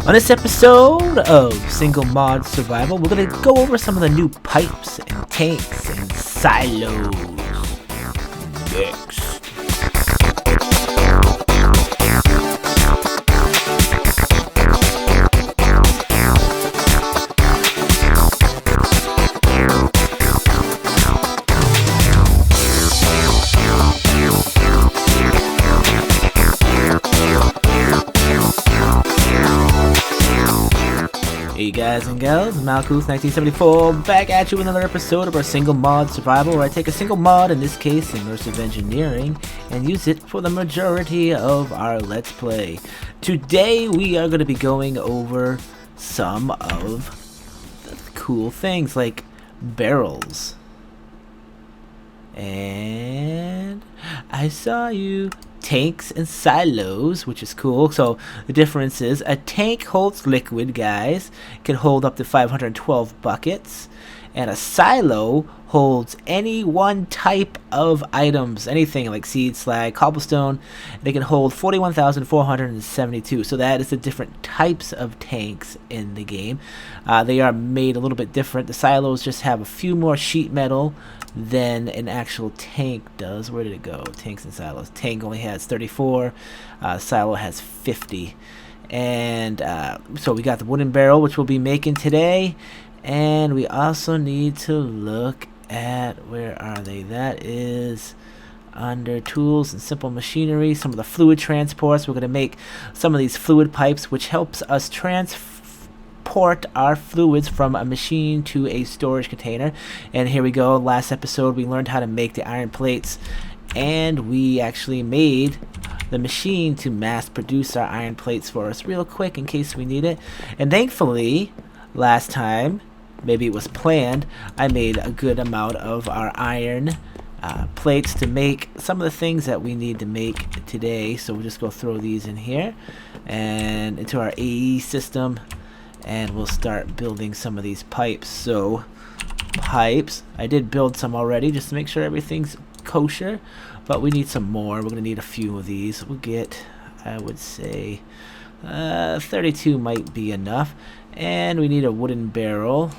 On this episode of Single Mod Survival, we're going to go over some of the new pipes and tanks and silos. Next. Hey guys and gals, Malkuth1974 back at you with another episode of our Single Mod Survival, where I take a single mod, in this case Immersive Engineering, and use it for the majority of our Let's Play. Today we are going to be going over some of the cool things like barrels. And I saw you. Tanks and silos, which is cool. So the difference is a tank holds liquid, guys, can hold up to 512 buckets, and a silo holds any one type of items, anything like seed, slag, cobblestone. They can hold 41,472. So that is the different types of tanks in the game. They are made a little bit different. The silos just have a few more sheet metal than an actual tank does. Where did it go? Tanks and silos. Tank only has 34. Silo has 50. And so we got the wooden barrel, which we'll be making today. And we also need to look at, where are they? That is under tools and simple machinery. Some of the fluid transports. We're going to make some of these fluid pipes, which helps us transport our fluids from a machine to a storage container. And here we go. Last episode we learned how to make the iron plates, and we actually made the machine to mass produce our iron plates for us real quick in case we need it. And thankfully last time, maybe it was planned, I made a good amount of our iron plates to make some of the things that we need to make today. So we'll just go throw these in here and into our AE system, and we'll start building some of these pipes. So pipes, I did build some already just to make sure everything's kosher, but we need some more. We're gonna need a few of these. We'll get, I would say 32 might be enough. And we need a wooden barrel.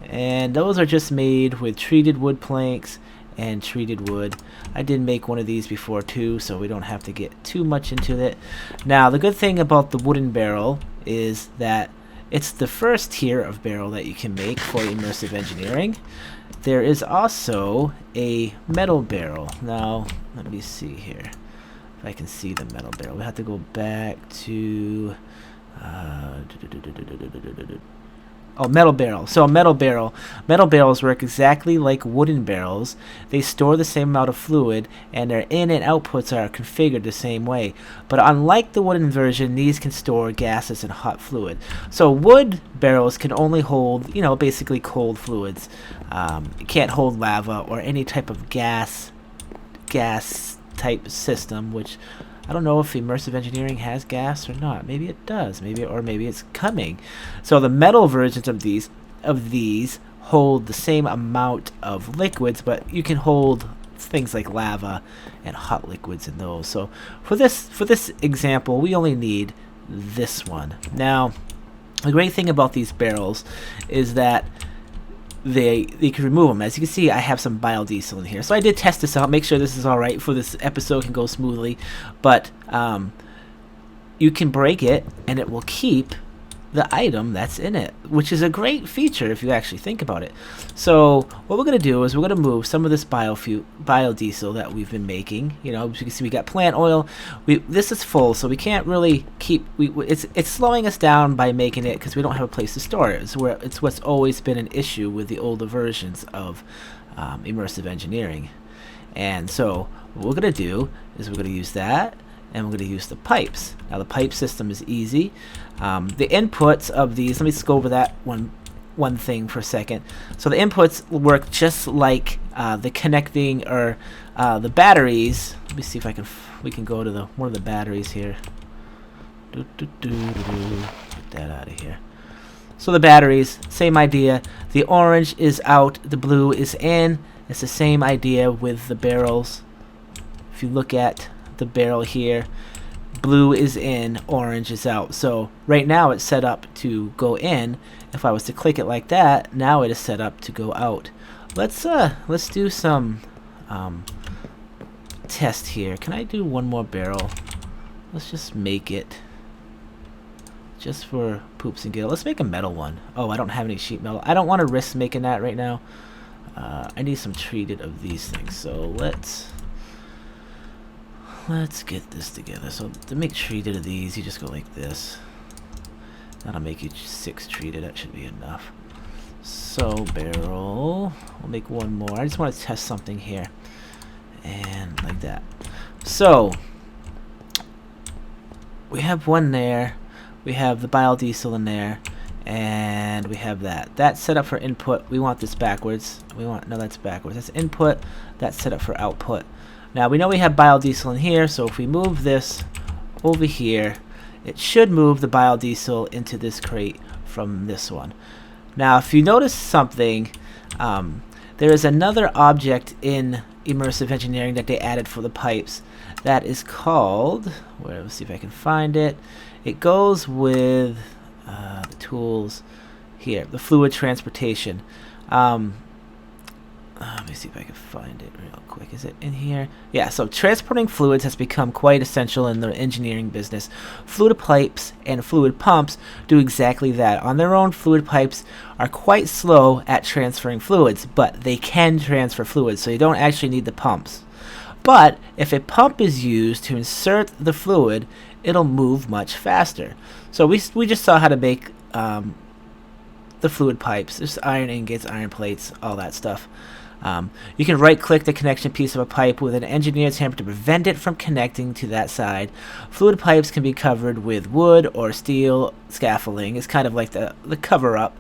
And those are just made with treated wood planks and treated wood. I did make one of these before too, so we don't have to get too much into it. Now the good thing about the wooden barrel is that it's the first tier of barrel that you can make for Immersive Engineering. There is also a metal barrel. Now let me see here if I can see the metal barrel. We have to go back to metal barrel. So metal barrels work exactly like wooden barrels. They store the same amount of fluid, and their in and outputs are configured the same way. But unlike the wooden version, these can store gases and hot fluid. So wood barrels can only hold, basically cold fluids. It can't hold lava or any type of gas type system, which I don't know if Immersive Engineering has gas or not. Maybe it does. Maybe it's coming. So the metal versions of these hold the same amount of liquids, but you can hold things like lava and hot liquids in those. So for this example, we only need this one. Now, the great thing about these barrels is that they can remove them. As you can see, I have some biodiesel in here, so I did test this out, make sure this is alright for this episode can go smoothly. But you can break it and it will keep the item that's in it, which is a great feature if you actually think about it. So what we're going to do is we're going to move some of this biodiesel that we've been making. As you can see, we got plant oil. This is full, so we can't really keep. It's slowing us down by making it because we don't have a place to store it. It's what's always been an issue with the older versions of Immersive Engineering. And so what we're going to do is we're going to use that, and we're going to use the pipes. Now the pipe system is easy. The inputs of these, let me just go over that one thing for a second. So the inputs work just like the connecting or the batteries. Let me see if we can go to one of the batteries here. Get that out of here. So the batteries, same idea. The orange is out, the blue is in. It's the same idea with the barrels. If you look at the barrel here, blue is in, orange is out. So right now it's set up to go in. If I was to click it like that, now it is set up to go out. Let's do some test here. Can I do one more barrel? Let's just make it just for poops and giggles. Let's make a metal one. Oh, I don't have any sheet metal. I don't want to risk making that right now. I need some treated of these things. So let's get this together. So to make treated of these, you just go like this. That'll make you 6 treated. That should be enough. So barrel, we'll make one more. I just want to test something here, and like that. So we have one there, we have the biodiesel in there, and we have that. That's set up for input. We want this backwards. No, that's backwards. That's input. That's set up for output. Now we know we have biodiesel in here, so if we move this over here, it should move the biodiesel into this crate from this one. Now, if you notice something, there is another object in Immersive Engineering that they added for the pipes that is called, let's see if I can find it. It goes with the tools here, the fluid transportation. Let me see if I can find it real quick. Is it in here? Yeah, so transporting fluids has become quite essential in the engineering business. Fluid pipes and fluid pumps do exactly that. On their own, fluid pipes are quite slow at transferring fluids, but they can transfer fluids, so you don't actually need the pumps. But if a pump is used to insert the fluid, it'll move much faster. So we just saw how to make the fluid pipes. There's iron ingots, iron plates, all that stuff. You can right-click the connection piece of a pipe with an engineered tamper to prevent it from connecting to that side. Fluid pipes can be covered with wood or steel scaffolding. It's kind of like the cover-up.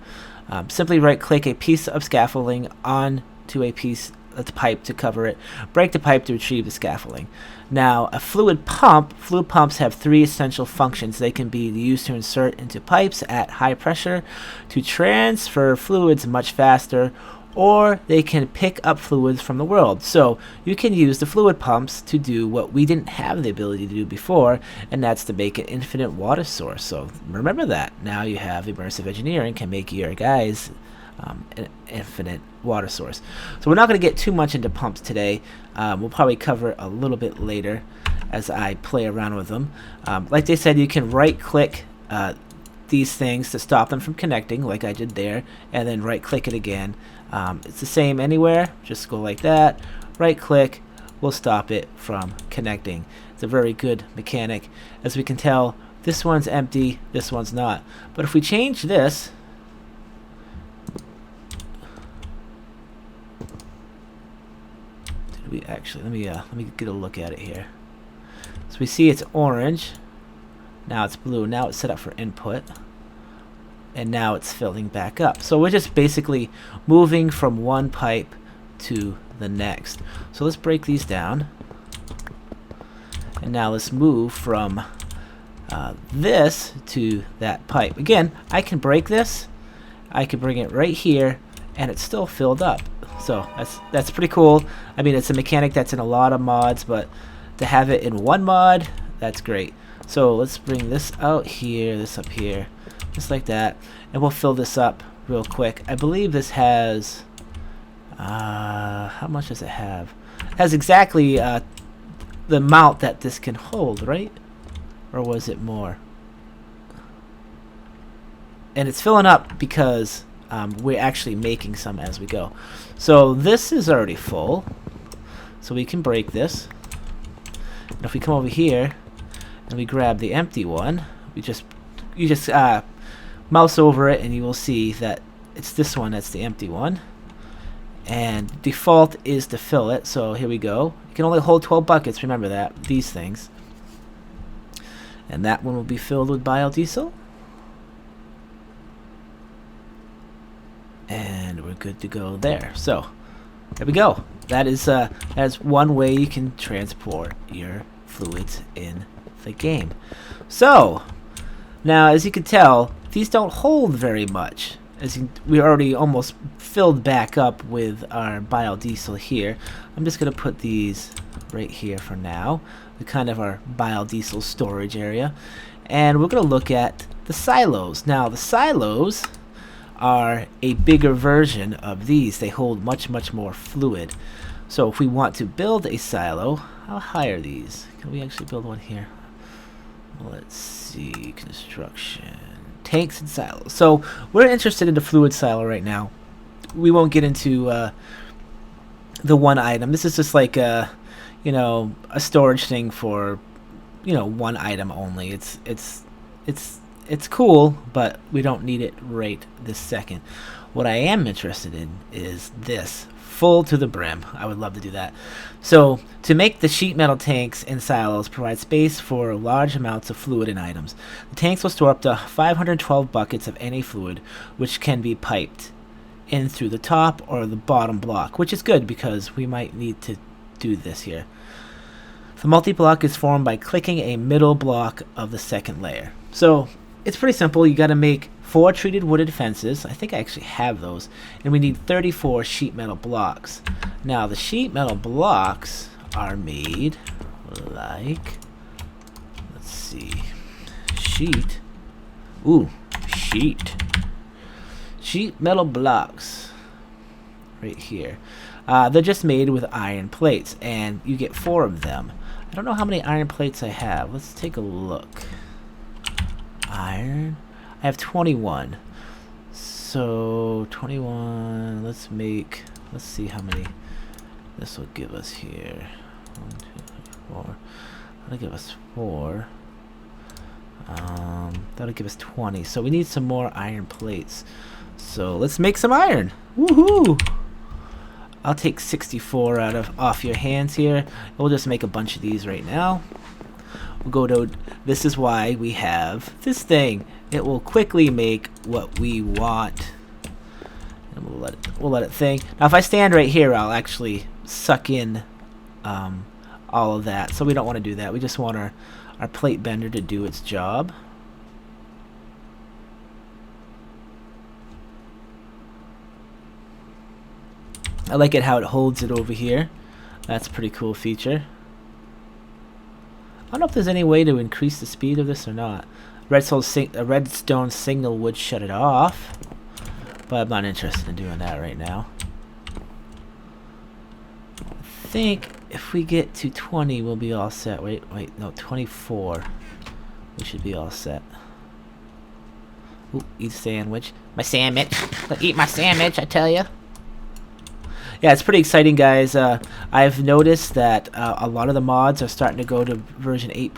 Simply right-click a piece of scaffolding onto a piece of the pipe to cover it. Break the pipe to retrieve the scaffolding. Now, fluid pumps have 3 essential functions. They can be used to insert into pipes at high pressure, to transfer fluids much faster, or they can pick up fluids from the world. So you can use the fluid pumps to do what we didn't have the ability to do before, and that's to make an infinite water source. So remember that. Now you have Immersive Engineering can make your guys an infinite water source. So we're not going to get too much into pumps today. We'll probably cover it a little bit later as I play around with them. Like they said, you can right-click these things to stop them from connecting, like I did there, and then right-click it again. It's the same anywhere. Just go like that. Right-click will stop it from connecting. It's a very good mechanic. As we can tell, this one's empty, this one's not. But if we change this, we actually let me get a look at it here. So we see it's orange, now it's blue, now it's set up for input, and now it's filling back up. So we're just basically moving from one pipe to the next. So let's break these down, and now let's move from this to that pipe. Again, I can break this, I can bring it right here, and it's still filled up. So that's pretty cool. I mean, it's a mechanic that's in a lot of mods, but to have it in one mod, that's great. So let's bring this out here, this up here, just like that, and we'll fill this up real quick. I believe this has how much does it have? It has exactly the amount that this can hold, right? Or was it more? And it's filling up because we're actually making some as we go. So this is already full, so we can break this. And if we come over here and we grab the empty one, you just mouse over it and you will see that it's this one that's the empty one. And default is to fill it, so here we go. You can only hold 12 buckets, remember that, these things. And that one will be filled with biodiesel. And we're good to go there. So there we go. That is one way you can transport your fluids in the game. So now, as you can tell, these don't hold very much. We already almost filled back up with our biodiesel here. I'm just gonna put these right here for now. the kind of our biodiesel storage area. And we're going to look at the silos. Now, the silos are a bigger version of these. They hold much, much more fluid. So if we want to build a silo, how high are these? Can we actually build one here? Let's see, construction, tanks and silos. So we're interested in the fluid silo right now. We won't get into the one item. This is just like a, you know, a storage thing for, you know, one item only. It's cool, but we don't need it right this second. What I am interested in is this, full to the brim. I would love to do that. So to make the sheet metal tanks and silos provide space for large amounts of fluid and items. The tanks will store up to 512 buckets of any fluid, which can be piped in through the top or the bottom block, which is good because we might need to do this here. The multi-block is formed by clicking a middle block of the second layer. So it's pretty simple. You got to make 4 treated wooded fences. I think I actually have those. And we need 34 sheet metal blocks. Now the sheet metal blocks are made like, let's see, sheet metal blocks right here. They're just made with iron plates, and you get 4 of them. I don't know how many iron plates I have. Let's take a look. Iron, I have 21. So 21, let's see how many this will give us here. 1, 2, 3, 4. That'll give us 4. That'll give us 20. So we need some more iron plates. So let's make some iron. Woohoo! I'll take 64 off your hands here. We'll just make a bunch of these right now. We'll go to, this is why we have this thing. It will quickly make what we want. And we'll let it think. Now if I stand right here, I'll actually suck in all of that. So we don't want to do that. We just want our plate bender to do its job. I like it how it holds it over here. That's a pretty cool feature. I don't know if there's any way to increase the speed of this or not. A redstone signal would shut it off, but I'm not interested in doing that right now. I think if we get to 20, we'll be all set. Wait, no, 24. We should be all set. Ooh, eat a sandwich. My sandwich. Eat my sandwich, I tell you. Yeah, it's pretty exciting, guys. I've noticed that a lot of the mods are starting to go to version 8.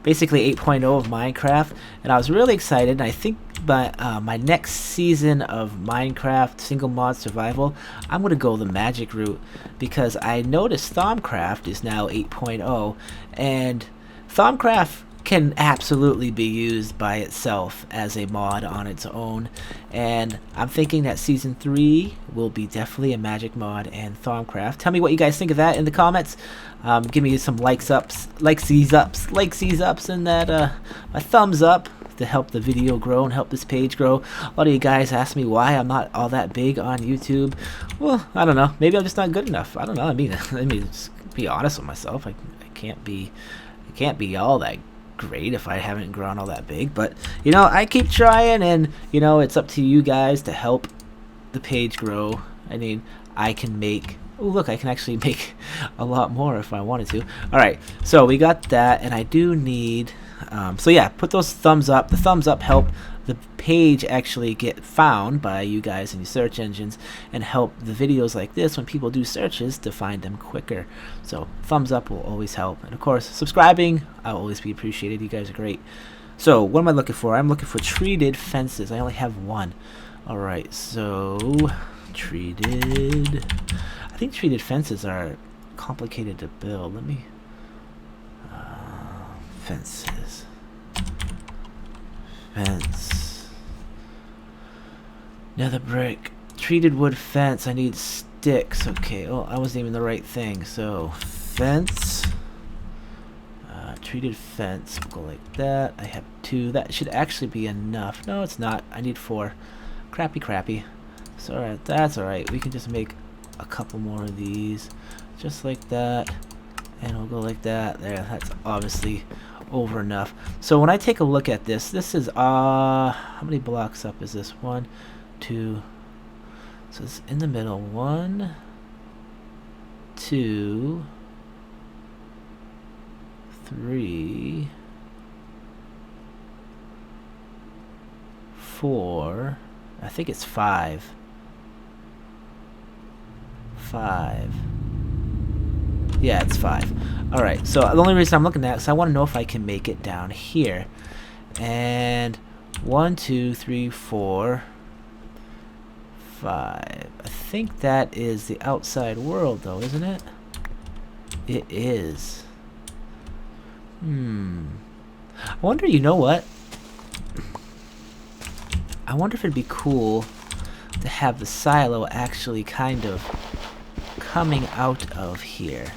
Basically 8.0 of Minecraft, and I was really excited. And I think my next season of Minecraft single mod survival, I'm gonna go the magic route, because I noticed Thaumcraft is now 8.0, and Thaumcraft can absolutely be used by itself as a mod on its own, and I'm thinking that season 3 will be definitely a magic mod and Thaumcraft. Tell me what you guys think of that in the comments. Give me some likes up, and that a thumbs up to help the video grow and help this page grow. A lot of you guys ask me why I'm not all that big on YouTube. Well, I don't know. Maybe I'm just not good enough. I don't know. I mean, just be honest with myself. I can't be all that great if I haven't grown all that big, but you know, I keep trying, and you know, it's up to you guys to help the page grow. I mean, I can make, oh look, I can actually make a lot more if I wanted to. Alright, so we got that, and I do need so yeah, put those thumbs up. The thumbs up help the page actually get found by you guys in your search engines, and help the videos like this when people do searches to find them quicker. So thumbs up will always help, and of course subscribing, I'll always be appreciated. You guys are great. So what am I looking for? I'm looking for treated fences. I only have 1. Alright, so treated, I think treated fences are complicated to build. Let me fences, fence, nether brick, treated wood fence. I need sticks. Okay, oh, I wasn't even the right thing. So fence, treated fence, we'll go like that. I have 2. That should actually be enough. No, it's not. I need 4. Crappy. So that's alright. We can just make a couple more of these, just like that, And we'll go like that. There, that's obviously over enough. So when I take a look at this, this is how many blocks up is this? 1, 2. So it's in the middle. 1, 2, 3, 4. I think it's 5. 5. Yeah, it's 5. Alright, so the only reason I'm looking at it is I want to know if I can make it down here. And 1, 2, 3, 4, 5. I think that is the outside world, though, isn't it? It is. I wonder, you know what? I wonder if it'd be cool to have the silo actually kind of coming out of here.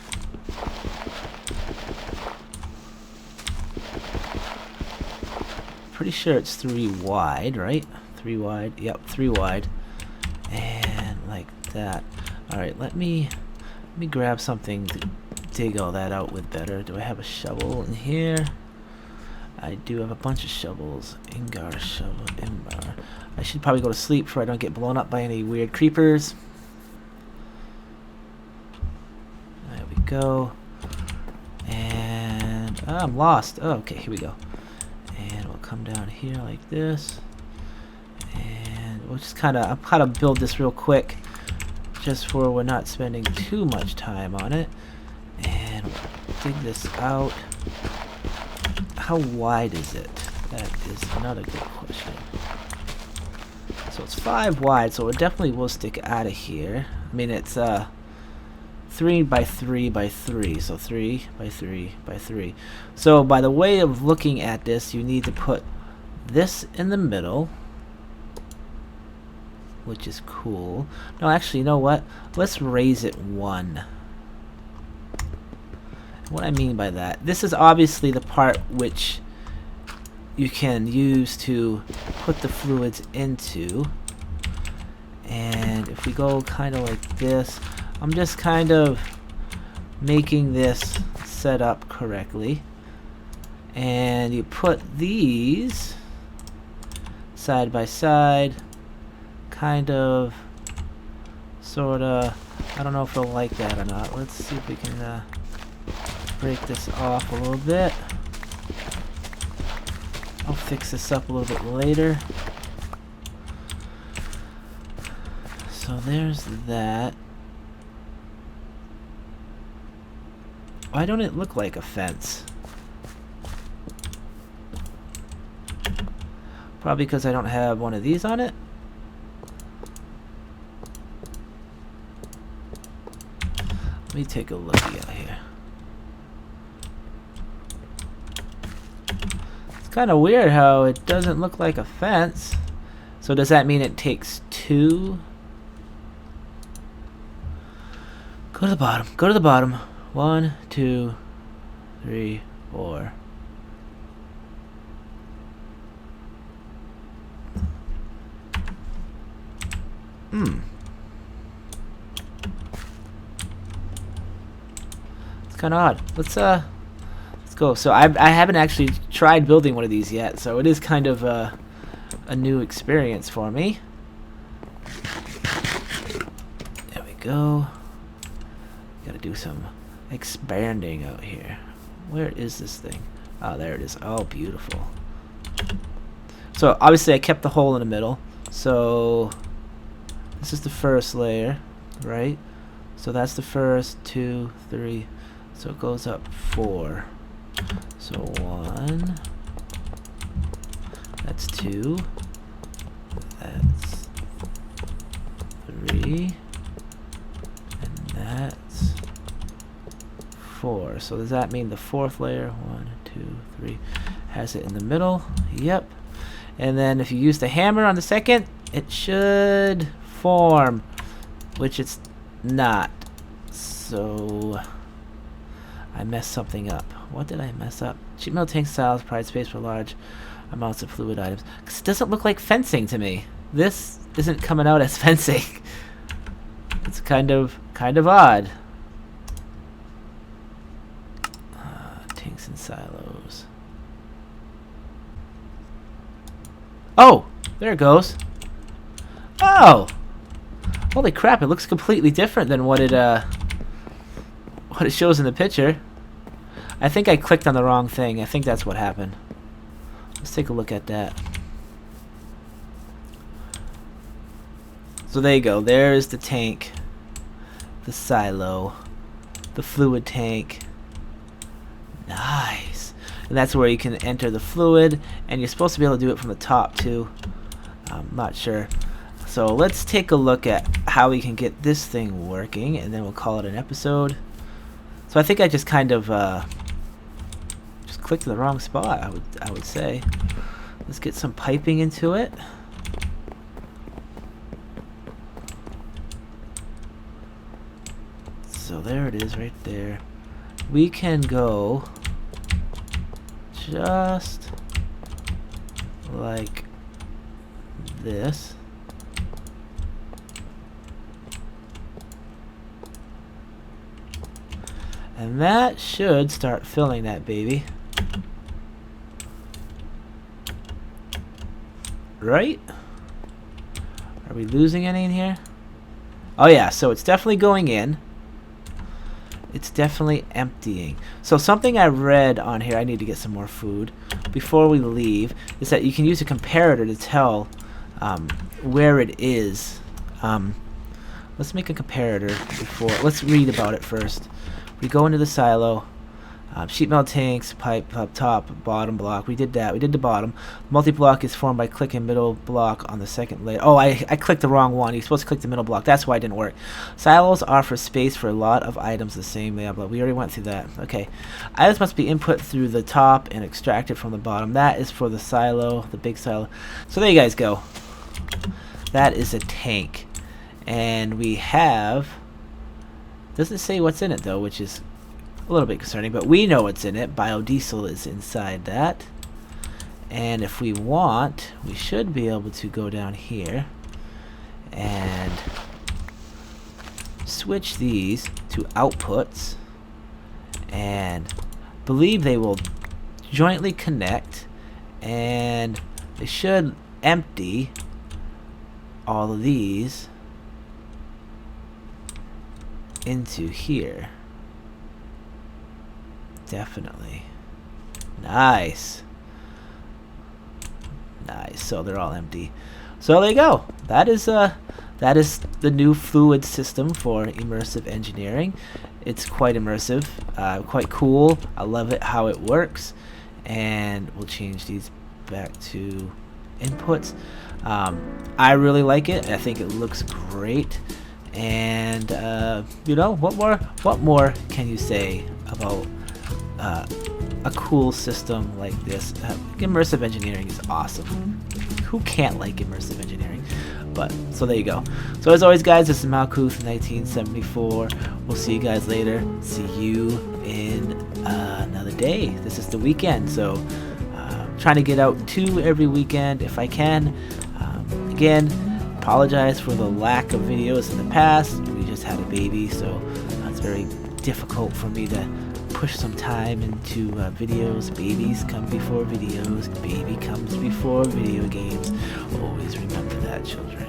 Pretty sure it's 3 wide, right? 3 wide. Yep, 3 wide. And like that. Alright, let me grab something to dig all that out with better. Do I have a shovel in here? I do have a bunch of shovels. Ingar shovel, Imbar. I should probably go to sleep before I don't get blown up by any weird creepers. There we go. And I'm lost. Oh, okay, here we go. And we'll come down here like this. And we'll just I'll kind of build this real quick, just for we're not spending too much time on it. And we'll dig this out. How wide is it? That is another good question. So it's 5 wide, so it definitely will stick out of here. I mean, it's 3 by 3 by 3, so 3 by 3 by 3. So by the way of looking at this, you need to put this in the middle, which is cool. No, actually, you know what? Let's raise it 1. What I mean by that, this is obviously the part which you can use to put the fluids into. And if we go kind of like this, I'm just kind of making this set up correctly. And you put these side by side, kind of, sort of. I don't know if they'll like that or not. Let's see if we can break this off a little bit. I'll fix this up a little bit later. So there's that. Why don't it look like a fence? Probably because I don't have one of these on it. Let me take a look at here. It's kind of weird how it doesn't look like a fence. So does that mean it takes 2? Go to the bottom. Go to the bottom. 1, 2, 3, 4. It's kind of odd. Let's go. So I haven't actually tried building one of these yet, so it is kind of a new experience for me. There we go. Gotta do some expanding out here. Where is this thing? Oh, there it is. Oh, beautiful. So obviously I kept the hole in the middle. So this is the first layer, right? So that's the first, 2, 3. So it goes up 4. So 1. That's 2. That's 3. And that's 4. So does that mean the 4th layer, 1, 2, 3, has it in the middle? Yep. And then if you use the hammer on the second, it should form, which it's not. So I messed something up. What did I mess up? Cheap metal tank styles provide space for large amounts of fluid items. 'Cause it doesn't look like fencing to me. This isn't coming out as fencing. It's kind of odd. silos. Oh, there it goes. Oh, holy crap! It looks completely different than what it shows in the picture. I think I clicked on the wrong thing. I think that's what happened. Let's take a look at that. So there you go. There's the tank, the silo, the fluid tank. Nice. And that's where you can enter the fluid, and you're supposed to be able to do it from the top too. I'm not sure. So let's take a look at how we can get this thing working, and then we'll call it an episode. So I think I just kind of just clicked in the wrong spot, I would say. Let's get some piping into it. So there it is right there. We can go just like this. And that should start filling that baby. Right? Are we losing any in here? Oh yeah, so it's definitely going in. It's definitely emptying. So something I read on here, I need to get some more food before we leave, is that you can use a comparator to tell where it is. Let's make a comparator before. Let's read about it first. We go into the silo. Sheet metal tanks, pipe up top, bottom block. We did that. We did the bottom. Multi-block is formed by clicking middle block on the second layer. Oh, I clicked the wrong one. You're supposed to click the middle block. That's why it didn't work. Silos offer space for a lot of items the same way. But we already went through that. Okay. Items must be input through the top and extracted from the bottom. That is for the silo, the big silo. So there you guys go. That is a tank. And we have... Doesn't say what's in it though, which is a little bit concerning, but we know what's in it. Biodiesel is inside that. And if we want, we should be able to go down here and switch these to outputs, and believe they will jointly connect, and they should empty all of these into here. Definitely. Nice. Nice. So they're all empty. So there you go. That is the new fluid system for immersive engineering. It's quite immersive, quite cool. I love it how it works. And we'll change these back to inputs. I really like it. I think it looks great. And you know, what more can you say about a cool system like this? Immersive engineering is awesome. Who can't like immersive engineering? But so there you go. So as always, guys, this is Malkuth 1974. We'll see you guys later. See you in another day. This is the weekend, so trying to get out 2 every weekend if I can. Again, apologize for the lack of videos in the past. We just had a baby, so it's very difficult for me to push some time into videos. Babies come before videos. Baby comes before video games. Always remember that, children.